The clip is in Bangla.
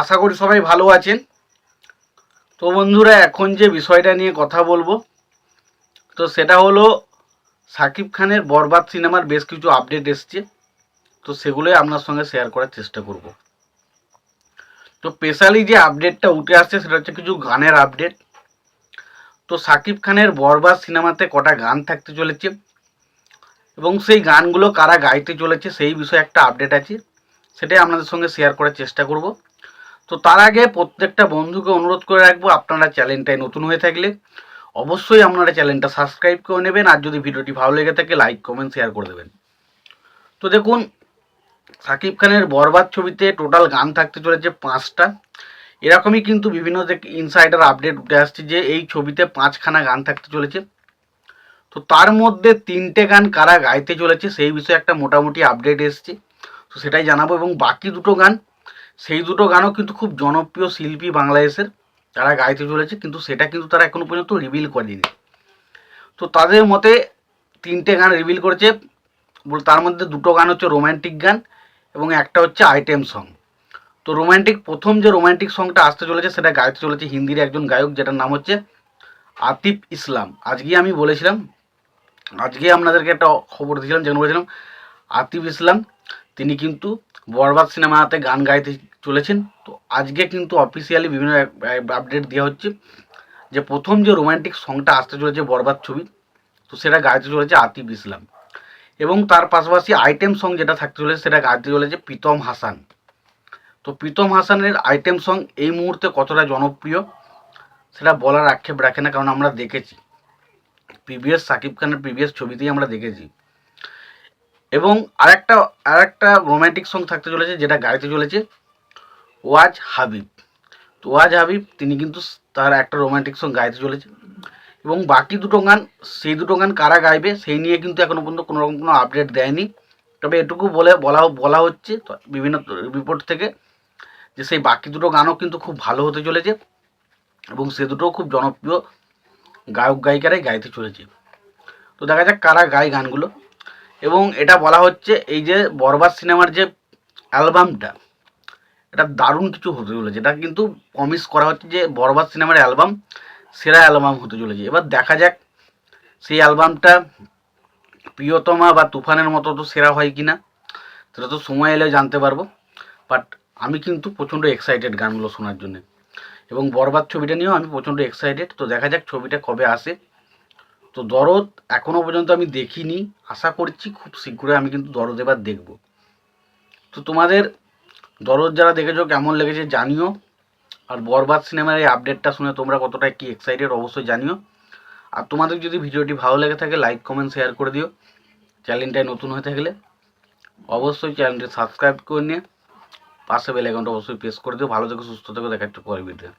আশা করি সবাই ভালো আছেন। তো বন্ধুরা, এখন যে বিষয়টা নিয়ে কথা বলবো তো সেটা হলো শাকিব খানের বরবাদ সিনেমার বেশ কিছু আপডেট এসছে। তো সেগুলোই আপনার সঙ্গে শেয়ার করার চেষ্টা করব। তো স্পেশালি যে আপডেটটা উঠে আসছে সেটা হচ্ছে কিছু গানের আপডেট। তো শাকিব খানের বরবাদ সিনেমাতে কটা গান থাকতে চলেছে এবং সেই গানগুলো কারা গাইতে চলেছে সেই বিষয়ে একটা আপডেট আছে, সেটাই আপনাদের সঙ্গে শেয়ার করার চেষ্টা করব। তো তার আগে প্রত্যেকটা বন্ধুকে অনুরোধ করে রাখবো, আপনারা চ্যানেলটায় নতুন হয়ে থাকলে অবশ্যই আপনারা চ্যানেলটা সাবস্ক্রাইব করে নেবেন, আর যদি ভিডিওটি ভালো লেগে থাকে লাইক কমেন্ট শেয়ার করে দেবেন। তো দেখুন, শাকিব খানের বরবাদ ছবিতে টোটাল গান থাকতে চলেছে 5টা। এরকমই কিন্তু বিভিন্ন ইনসাইডার আপডেট উঠে আসছে যে এই ছবিতে 5খানা গান থাকতে চলেছে। তো তার মধ্যে 3টে গান কারা গাইতে চলেছে সেই বিষয়ে একটা মোটামুটি আপডেট এসছে, তো সেটাই জানাবো। এবং বাকি দুটো গান, সেই দুটো গানও কিন্তু খুব জনপ্রিয় শিল্পী বাংলাদেশের, তারা গাইতে চলেছে, কিন্তু সেটা কিন্তু তারা এখনো পর্যন্ত রিভিল করেনি। তো তাদের মতে 3টে গান রিভিল করেছে, তার মধ্যে দুটো গান হচ্ছে রোম্যান্টিক গান এবং একটা হচ্ছে আইটেম সং। তো প্রথম যে রোম্যান্টিক সংটা আসতে চলেছে সেটা গাইতে চলেছে হিন্দির একজন গায়ক, যেটার নাম হচ্ছে আতিফ ইসলাম। আজকে আমি বলেছিলাম, আজকে আপনাদেরকে একটা খবর দিয়েছিলাম, যেন বলেছিলাম আতিফ ইসলাম তিনি কিন্তু বরবাদ সিনেমাতে গান গাইতে চলেছেন। তো আজকে কিন্তু অফিসিয়ালি বিভিন্ন আপডেট দেওয়া হচ্ছে যে প্রথম যে রোম্যান্টিক সংটা আসতে চলেছে বরবাদ ছবি, তো সেটা গাইতে চলেছে আতিফ ইসলাম। এবং তার পাশাপাশি আইটেম সং যেটা থাকতে চলেছে সেটা গাইতে চলেছে প্রীতম হাসান। তো প্রীতম হাসানের আইটেম সং এই মুহূর্তে কতটা জনপ্রিয় সেটা বলার আক্ষেপ রাখে না, কারণ আমরা দেখেছি শাকিব খানের প্রিভিয়াস ছবিতেই আমরা দেখেছি। এবং আরেকটা রোম্যান্টিক সং থাকতে চলেছে যেটা গাইতে চলেছে ওয়াজ হাবিব। তো ওয়াজ হাবিব তিনি কিন্তু তার একটা রোম্যান্টিক সং গাইতে চলেছে। এবং বাকি দুটো গান, সেই দুটো গান কারা গাইবে সেই নিয়ে কিন্তু এখনো পর্যন্ত কোনো রকম কোনো আপডেট দেয়নি। তবে এটুকু বলা হচ্ছে বিভিন্ন রিপোর্ট থেকে যে সেই বাকি দুটো গানও কিন্তু খুব ভালো হতে চলেছে এবং সে দুটোও খুব জনপ্রিয় গায়ক গায়িকারাই গাইতে চলেছে। তো দেখা যাক কারা গায় গানগুলো। এবং এটা বলা হচ্ছে এই যে বরবাদ সিনেমার যে অ্যালবামটা, এটা দারুণ কিছু হতে চলেছে। এটা কিন্তু প্রমিস করা হচ্ছে যে বরবাদ সিনেমার অ্যালবাম সেরা অ্যালবাম হতে চলেছে। এবার দেখা যাক সেই অ্যালবামটা প্রিয়তমা বা তুফানের মতো তো সেরা হয় কি না, সেটা তো সময় এলে জানতে পারবো। বাট আমি কিন্তু প্রচণ্ড এক্সাইটেড গানগুলো শোনার জন্য, এবং বরবাদ ছবিটা নিয়েও আমি প্রচণ্ড এক্সাইটেড। তো দেখা যাক ছবিটা কবে আসে। তো দরদ এখনও পর্যন্ত আমি দেখিনি, আশা করছি খুব শীঘ্রই আমি কিন্তু দরদ এবার দেখব। তো তোমাদের দরদ যারা দেখেছো কেমন লেগেছে জানিও, আর বরবাদ সিনেমার এই আপডেটটা শুনে তোমরা কতটা কি এক্সাইটেড অবশ্যই জানিও। আর তোমাদের যদি ভিডিওটি ভালো লেগে থাকে লাইক কমেন্ট শেয়ার করে দিও। চ্যানেলটায় নতুন হয়ে থাকলে অবশ্যই চ্যানেলটি সাবস্ক্রাইব করে নিয়ে পাশে বেল আইকনটা অবশ্যই প্রেস করে দিও। ভালো থেকো, সুস্থ থেকো, দেখা হচ্ছে পরের ভিডিও।